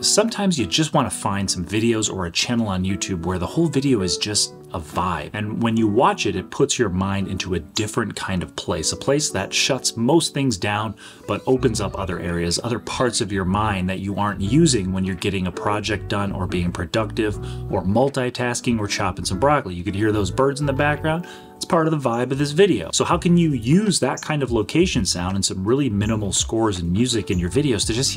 Sometimes you just want to find some videos or a channel on YouTube where the whole video is just a vibe. And when you watch it, it puts your mind into a different kind of place, a place that shuts most things down, but opens up other areas, other parts of your mind that you aren't using when you're getting a project done or being productive or multitasking or chopping some broccoli. You could hear those birds in the background. It's part of the vibe of this video. So how can you use that kind of location sound and some really minimal scores and music in your videos to just,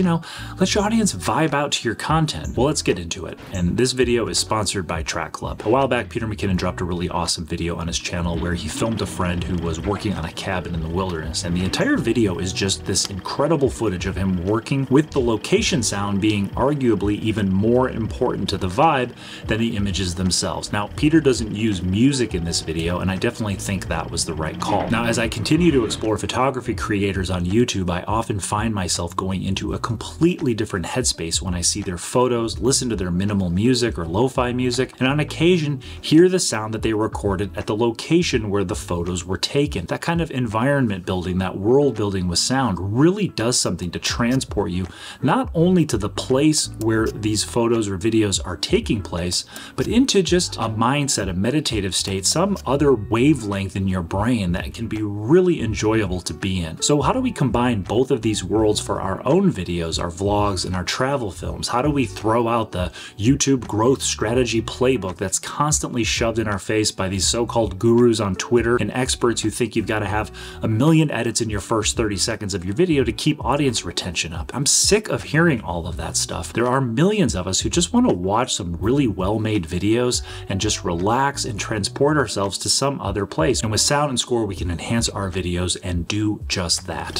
let your audience vibe out to your content? Well, let's get into it. And this video is sponsored by Track Club. A while back, Peter McKinnon dropped a really awesome video on his channel where he filmed a friend who was working on a cabin in the wilderness. And the entire video is just this incredible footage of him working with the location sound being arguably even more important to the vibe than the images themselves. Now, Peter doesn't use music in this video, and I definitely think that was the right call. Now, as I continue to explore photography creators on YouTube, I often find myself going into a completely different headspace when I see their photos, listen to their minimal music or lo-fi music, and on occasion hear the sound that they recorded at the location where the photos were taken. That kind of environment building, that world building with sound really does something to transport you not only to the place where these photos or videos are taking place, but into just a mindset, a meditative state, some other wavelength in your brain that can be really enjoyable to be in. So how do we combine both of these worlds for our own videos, our vlogs, and our travel films? How do we throw out the YouTube growth strategy playbook that's constantly shoved in our face by these so-called gurus on Twitter and experts who think you've got to have 1 million edits in your first 30 seconds of your video to keep audience retention up? I'm sick of hearing all of that stuff. There are millions of us who just want to watch some really well-made videos and just relax and transport ourselves to some other place. And with sound and score, we can enhance our videos and do just that.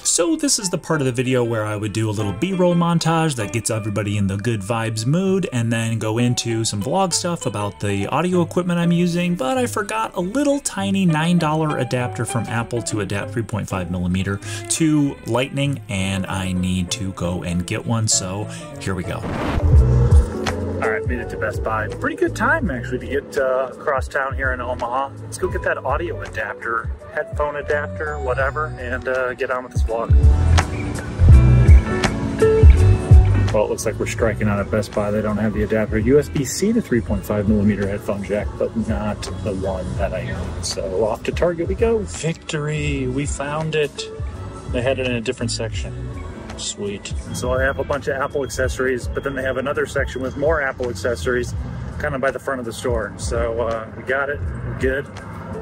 So this is the part of the video where I would do a little B-roll montage that gets everybody in the good vibes mood, and then go into some vlog stuff about the audio equipment I'm using, but I forgot a little tiny $9 adapter from Apple to adapt 3.5mm to Lightning, and I need to go and get one, so here we go. All right, made it to Best Buy. Pretty good time actually to get across town here in Omaha. Let's go get that audio adapter, headphone adapter, whatever, and get on with this vlog. Well, it looks like we're striking out at Best Buy. They don't have the adapter. USB-C to 3.5mm headphone jack, but not the one that I need. So off to Target we go. Victory, we found it. They had it in a different section. Sweet. So I have a bunch of Apple accessories, but then they have another section with more Apple accessories kind of by the front of the store. So we got it, we're good.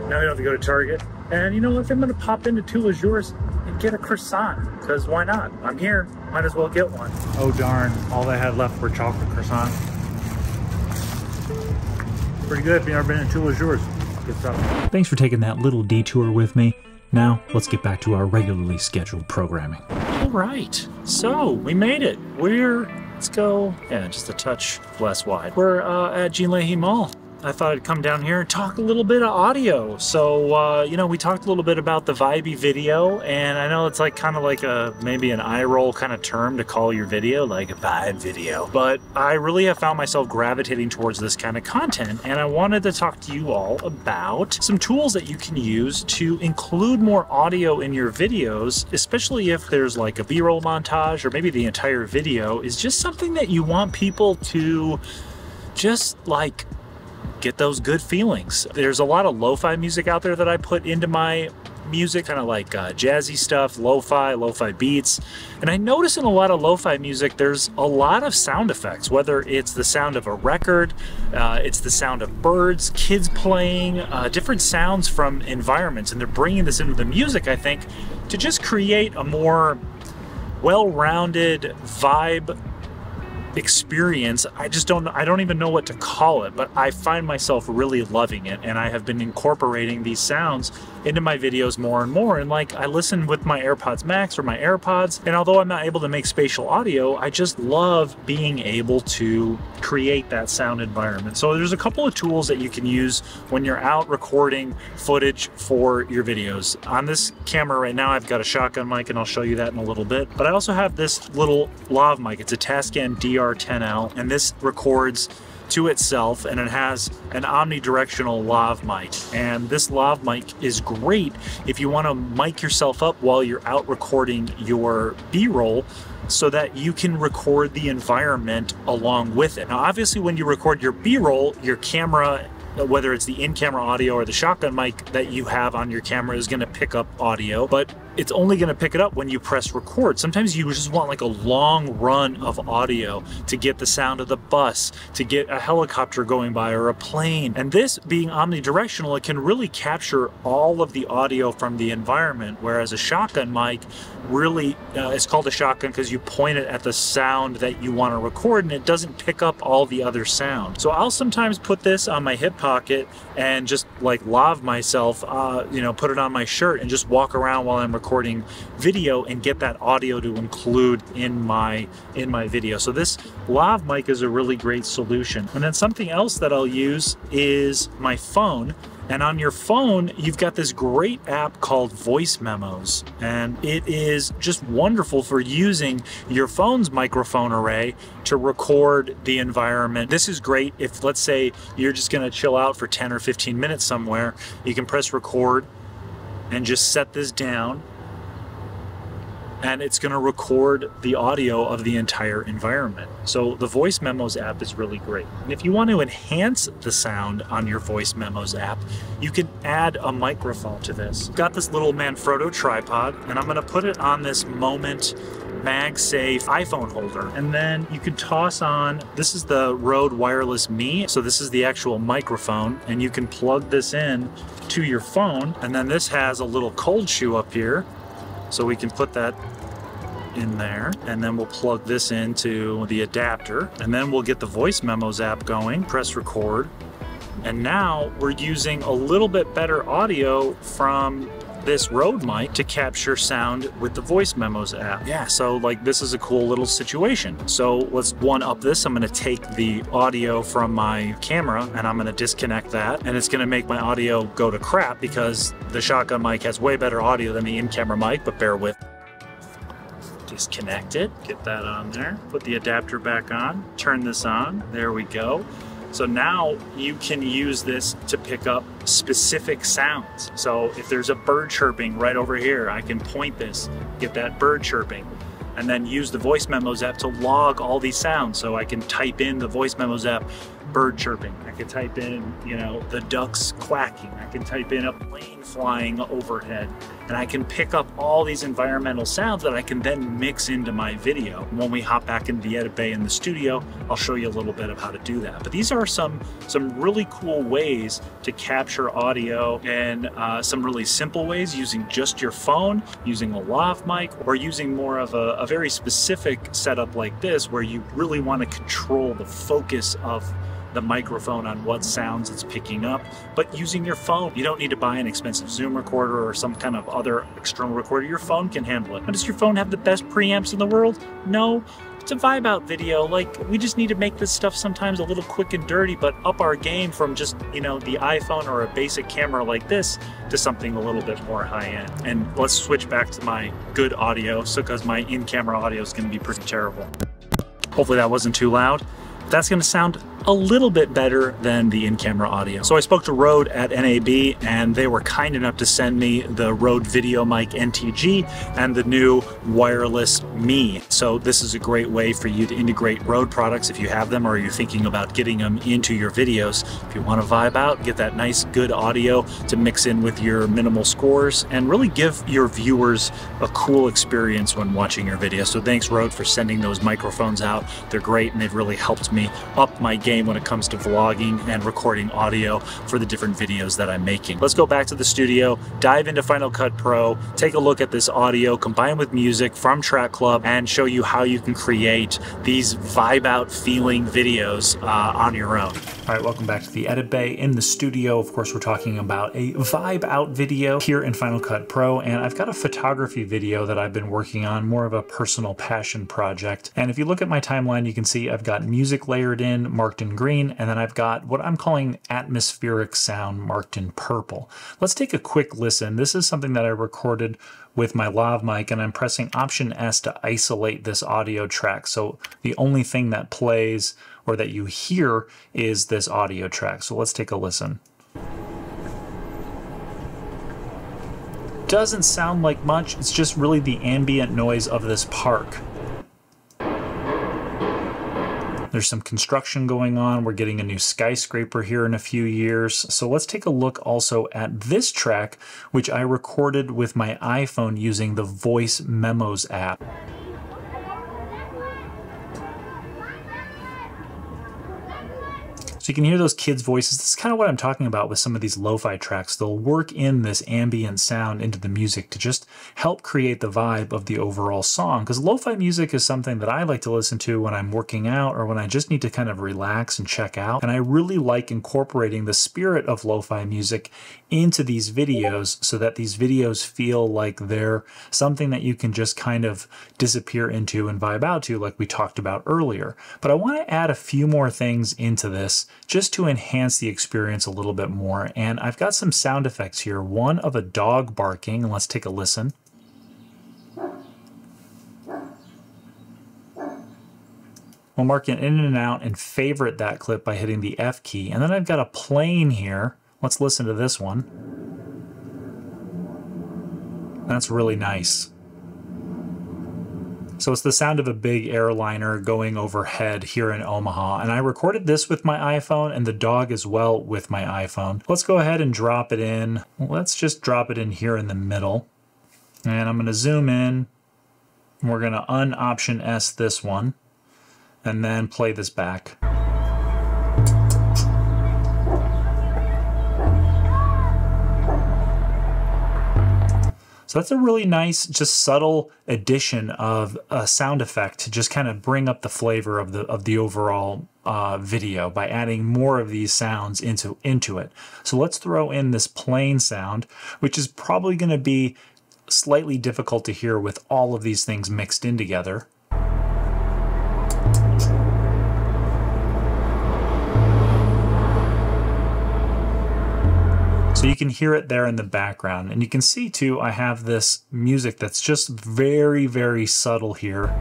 Now we don't have to go to Target. And you know what, I'm gonna pop into Two Jours and get a croissant, because why not? I'm here, might as well get one. Oh darn, all they had left were chocolate croissants. Pretty good if you've never been to Two Jours. Good stuff. Thanks for taking that little detour with me. Now, let's get back to our regularly scheduled programming. All right, so we made it. Let's go, just a touch less wide. We're at Jean Leahy Mall. I thought I'd come down here and talk a little bit of audio. So, we talked a little bit about the vibey video, and I know it's like kind of like maybe an eye roll kind of term to call your video, like a vibe video. But I really have found myself gravitating towards this kind of content, and I wanted to talk to you all about some tools that you can use to include more audio in your videos, especially if there's like a B-roll montage or maybe the entire video is just something that you want people to just like get those good feelings. There's a lot of lo-fi music out there that I put into my music, kind of like jazzy stuff, lo-fi beats. And I notice in a lot of lo-fi music, there's a lot of sound effects, whether it's the sound of a record, it's the sound of birds, kids playing, different sounds from environments. And they're bringing this into the music, I think, to just create a more well-rounded vibe experience. I don't even know what to call it, but I find myself really loving it, and I have been incorporating these sounds into my videos more and more. And like, I listen with my AirPods Max or my AirPods, and although I'm not able to make spatial audio, I just love being able to create that sound environment. So there's a couple of tools that you can use when you're out recording footage for your videos. On this camera right now, I've got a shotgun mic, and I'll show you that in a little bit, but I also have this little Lav mic. It's a Tascam DR10L, and this records to itself, and it has an omnidirectional lav mic. And this lav mic is great if you want to mic yourself up while you're out recording your B-roll, so that you can record the environment along with it. Now, obviously, when you record your B-roll, your camera, whether it's the in-camera audio or the shotgun mic that you have on your camera, is going to pick up audio, but it's only going to pick it up when you press record. Sometimes you just want like a long run of audio to get the sound of the bus, to get a helicopter going by or a plane. And this being omnidirectional, it can really capture all of the audio from the environment, whereas a shotgun mic really, it's called a shotgun because you point it at the sound that you want to record and it doesn't pick up all the other sound. So I'll sometimes put this on my hip pocket and just like lav myself, you know, put it on my shirt and just walk around while I'm recording video and get that audio to include in my video. So this lav mic is a really great solution. And then something else that I'll use is my phone. And on your phone, you've got this great app called Voice Memos, and it is just wonderful for using your phone's microphone array to record the environment. This is great if, let's say, you're just gonna chill out for 10 or 15 minutes somewhere. You can press record and just set this down, and it's going to record the audio of the entire environment. So the Voice Memos app is really great. And if you want to enhance the sound on your Voice Memos app, you can add a microphone to this. Got this little Manfrotto tripod, and I'm going to put it on this Moment MagSafe iPhone holder. And then you can toss on, this is the RØDE Wireless ME. So this is the actual microphone, and you can plug this in to your phone. And then this has a little cold shoe up here, so we can put that in there, and then we'll plug this into the adapter, and then we'll get the Voice Memos app going, press record, and now we're using a little bit better audio from this RØDE mic to capture sound with the Voice Memos app. Yeah, so like this is a cool little situation. So let's one up this. I'm gonna take the audio from my camera and I'm gonna disconnect that, and it's gonna make my audio go to crap because the shotgun mic has way better audio than the in-camera mic, but bear with. Disconnect it, get that on there, put the adapter back on, turn this on, there we go. So now you can use this to pick up specific sounds. So if there's a bird chirping right over here, I can point this, get that bird chirping, and then use the Voice Memos app to log all these sounds. So I can type in the Voice Memos app, bird chirping. I can type in, you know, the ducks quacking. I can type in a plane flying overhead. And I can pick up all these environmental sounds that I can then mix into my video. When we hop back into the edit bay in the studio, I'll show you a little bit of how to do that. But these are some really cool ways to capture audio, and some really simple ways using just your phone, using a lav mic, or using more of a very specific setup like this where you really want to control the focus of the microphone on what sounds it's picking up, but using your phone. You don't need to buy an expensive Zoom recorder or some kind of other external recorder. Your phone can handle it. Now, does your phone have the best preamps in the world? No. It's a vibe out video. Like, we just need to make this stuff sometimes a little quick and dirty, but up our game from just, you know, the iPhone or a basic camera like this to something a little bit more high-end. And let's switch back to my good audio, so because my in-camera audio is going to be pretty terrible. Hopefully that wasn't too loud. That's going to sound a little bit better than the in-camera audio. So I spoke to RØDE at NAB, and they were kind enough to send me the RØDE VideoMic NTG and the new wireless ME. So this is a great way for you to integrate RØDE products if you have them or you're thinking about getting them into your videos. If you want to vibe out, get that nice good audio to mix in with your minimal scores and really give your viewers a cool experience when watching your video. So thanks RØDE for sending those microphones out. They're great and they've really helped me up my game when it comes to vlogging and recording audio for the different videos that I'm making. Let's go back to the studio, dive into Final Cut Pro, take a look at this audio combined with music from Track Club, and show you how you can create these vibe out feeling videos on your own. All right, welcome back to the edit bay. In the studio, of course, we're talking about a vibe out video here in Final Cut Pro, and I've got a photography video that I've been working on, more of a personal passion project. And if you look at my timeline, you can see I've got music music layered in, marked in green, and then I've got what I'm calling atmospheric sound marked in purple. Let's take a quick listen. This is something that I recorded with my Lav Mic, and I'm pressing Option S to isolate this audio track. So the only thing that plays or that you hear is this audio track. So let's take a listen. Doesn't sound like much, it's just really the ambient noise of this park. There's some construction going on. We're getting a new skyscraper here in a few years. So let's take a look also at this track, which I recorded with my iPhone using the Voice Memos app. So you can hear those kids' voices. This is kind of what I'm talking about with some of these lo-fi tracks. They'll work in this ambient sound into the music to just help create the vibe of the overall song. Because lo-fi music is something that I like to listen to when I'm working out or when I just need to kind of relax and check out. And I really like incorporating the spirit of lo-fi music into these videos so that these videos feel like they're something that you can just kind of disappear into and vibe out to, like we talked about earlier. But I want to add a few more things into this just to enhance the experience a little bit more. And I've got some sound effects here, one of a dog barking, and let's take a listen. We'll mark it in and out and favorite that clip by hitting the F key. And then I've got a plane here. Let's listen to this one. That's really nice. So it's the sound of a big airliner going overhead here in Omaha. And I recorded this with my iPhone and the dog as well with my iPhone. Let's go ahead and drop it in. Let's just drop it in here in the middle. And I'm going to zoom in. We're going to un-Option S this one and then play this back. So that's a really nice, just subtle addition of a sound effect to just kind of bring up the flavor of the overall video by adding more of these sounds into it. So let's throw in this plane sound, which is probably going to be slightly difficult to hear with all of these things mixed in together. So you can hear it there in the background. And you can see too, I have this music that's just very, very subtle here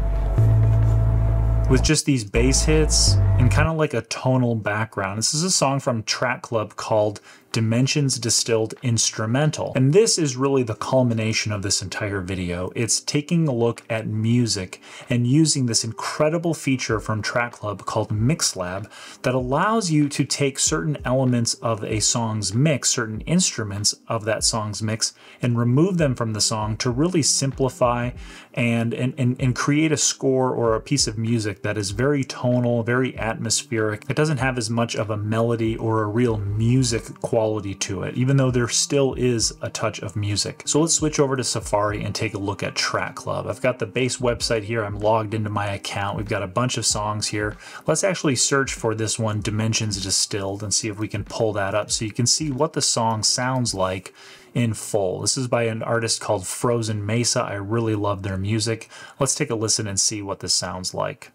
with just these bass hits and kind of like a tonal background. This is a song from Track Club called Dimensions Distilled Instrumental. And this is really the culmination of this entire video. It's taking a look at music and using this incredible feature from Track Club called MixLab that allows you to take certain elements of a song's mix, certain instruments of that song's mix, and remove them from the song to really simplify and create a score or a piece of music that is very tonal, very atmospheric. It doesn't have as much of a melody or a real music quality to it, even though there still is a touch of music. So let's switch over to Safari and take a look at Track Club. I've got the base website here. I'm logged into my account. We've got a bunch of songs here. Let's actually search for this one, Dimensions Distilled, and see if we can pull that up so you can see what the song sounds like in full. This is by an artist called Frozen Mesa. I really love their music. Let's take a listen and see what this sounds like.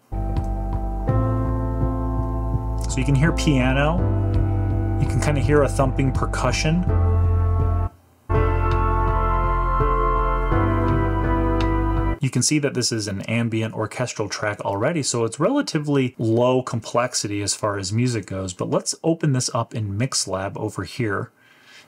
So you can hear piano. You can kind of hear a thumping percussion. You can see that this is an ambient orchestral track already, so it's relatively low complexity as far as music goes. But let's open this up in MixLab over here.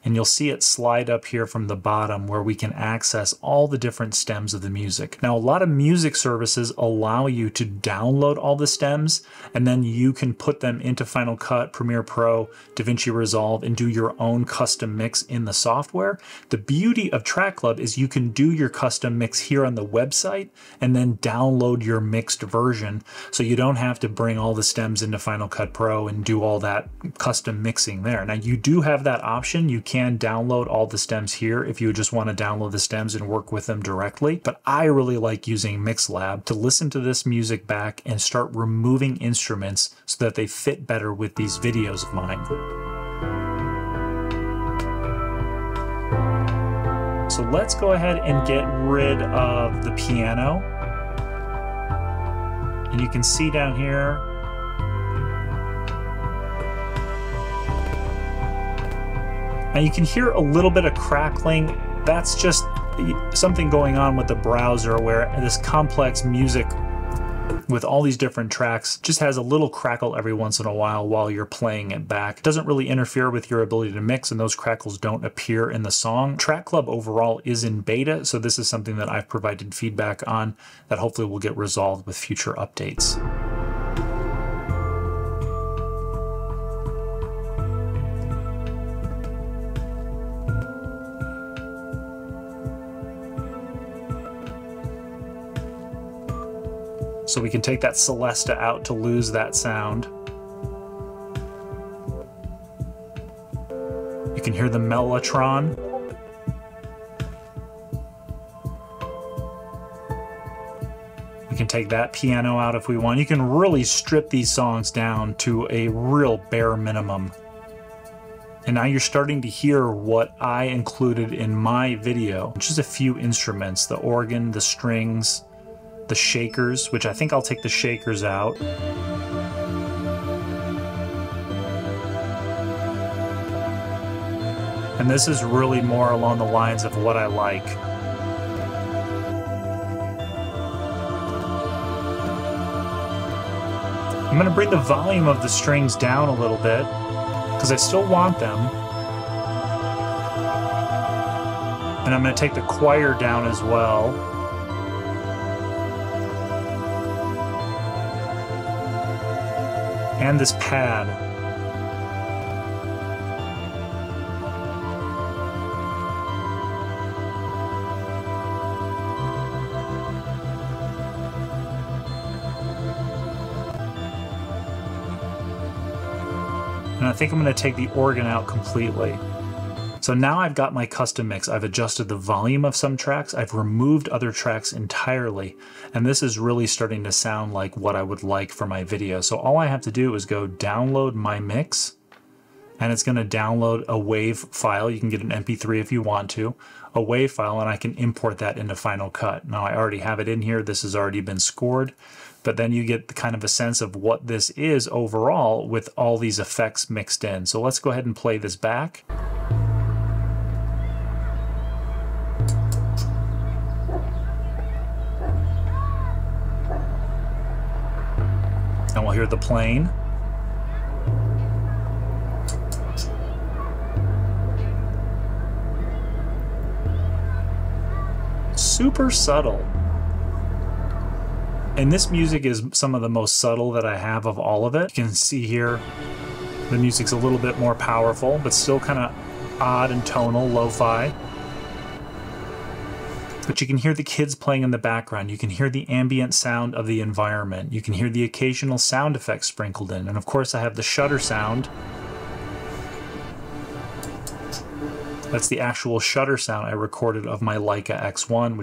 And you'll see it slide up here from the bottom where we can access all the different stems of the music. Now, a lot of music services allow you to download all the stems, and then you can put them into Final Cut, Premiere Pro, DaVinci Resolve, and do your own custom mix in the software. The beauty of Track Club is you can do your custom mix here on the website and then download your mixed version, so you don't have to bring all the stems into Final Cut Pro and do all that custom mixing there. Now, you do have that option. You can download all the stems here if you just want to download the stems and work with them directly. But I really like using MixLab to listen to this music back and start removing instruments so that they fit better with these videos of mine. So let's go ahead and get rid of the piano. And you can see down here, Now you can hear a little bit of crackling. That's just something going on with the browser where this complex music with all these different tracks just has a little crackle every once in a while you're playing it back. It doesn't really interfere with your ability to mix, and those crackles don't appear in the song. Track Club overall is in beta, so this is something that I've provided feedback on that hopefully will get resolved with future updates. So we can take that Celesta out to lose that sound. You can hear the Mellotron. We can take that piano out if we want. You can really strip these songs down to a real bare minimum. And now you're starting to hear what I included in my video. Just a few instruments, the organ, the strings, the shakers, which I think I'll take the shakers out. And this is really more along the lines of what I like. I'm going to bring the volume of the strings down a little bit because I still want them. And I'm going to take the choir down as well. And this pad. And I think I'm going to take the organ out completely. So now I've got my custom mix. I've adjusted the volume of some tracks. I've removed other tracks entirely. And this is really starting to sound like what I would like for my video. So all I have to do is go download my mix. And it's going to download a WAV file. You can get an MP3 if you want to. A WAV file, and I can import that into Final Cut. Now I already have it in here. This has already been scored. But then you get kind of a sense of what this is overall with all these effects mixed in. So let's go ahead and play this back. And we'll hear the plane. Super subtle. And this music is some of the most subtle that I have of all of it. You can see here the music's a little bit more powerful, but still kind of odd and tonal, lo-fi. But you can hear the kids playing in the background. You can hear the ambient sound of the environment. You can hear the occasional sound effects sprinkled in. And of course I have the shutter sound. That's the actual shutter sound I recorded of my Leica X1,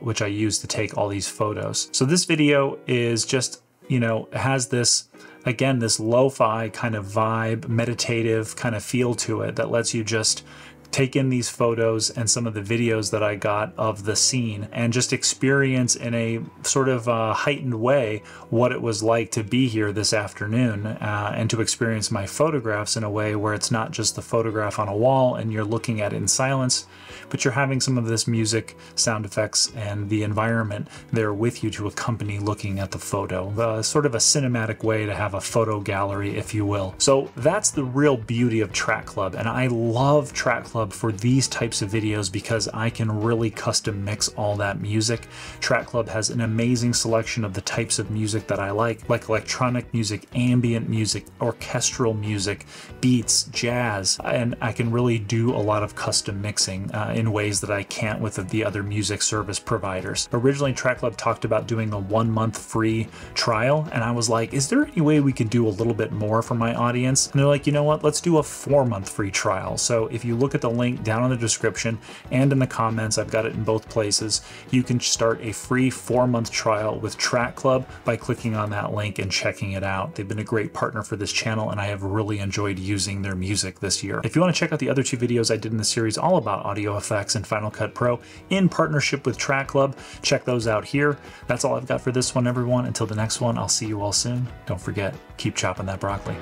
which I used to take all these photos. So this video is just, you know, has this, again, this lo-fi kind of vibe, meditative kind of feel to it that lets you just take in these photos and some of the videos that I got of the scene and just experience in a sort of heightened way what it was like to be here this afternoon and to experience my photographs in a way where it's not just the photograph on a wall and you're looking at it in silence, but you're having some of this music, sound effects, and the environment there with you to accompany looking at the photo. Sort of a cinematic way to have a photo gallery, if you will. So that's the real beauty of Track Club, and I love Track Club for these types of videos because I can really custom mix all that music. Track Club has an amazing selection of the types of music that I like electronic music, ambient music, orchestral music, beats, jazz, and I can really do a lot of custom mixing in ways that I can't with the other music service providers. Originally, Track Club talked about doing a 1-month free trial, and I was like, is there any way we could do a little bit more for my audience? And they're like, you know what, let's do a 4-month free trial. So if you look at the link down in the description and in the comments, I've got it in both places, you can start a free 4-month trial with Track Club by clicking on that link and checking it out. They've been a great partner for this channel, and I have really enjoyed using their music this year. If you want to check out the other 2 videos I did in the series all about audio effects and Final Cut Pro in partnership with Track Club, check those out here. That's all I've got for this one, everyone. Until the next one, I'll see you all soon. Don't forget, keep chopping that broccoli.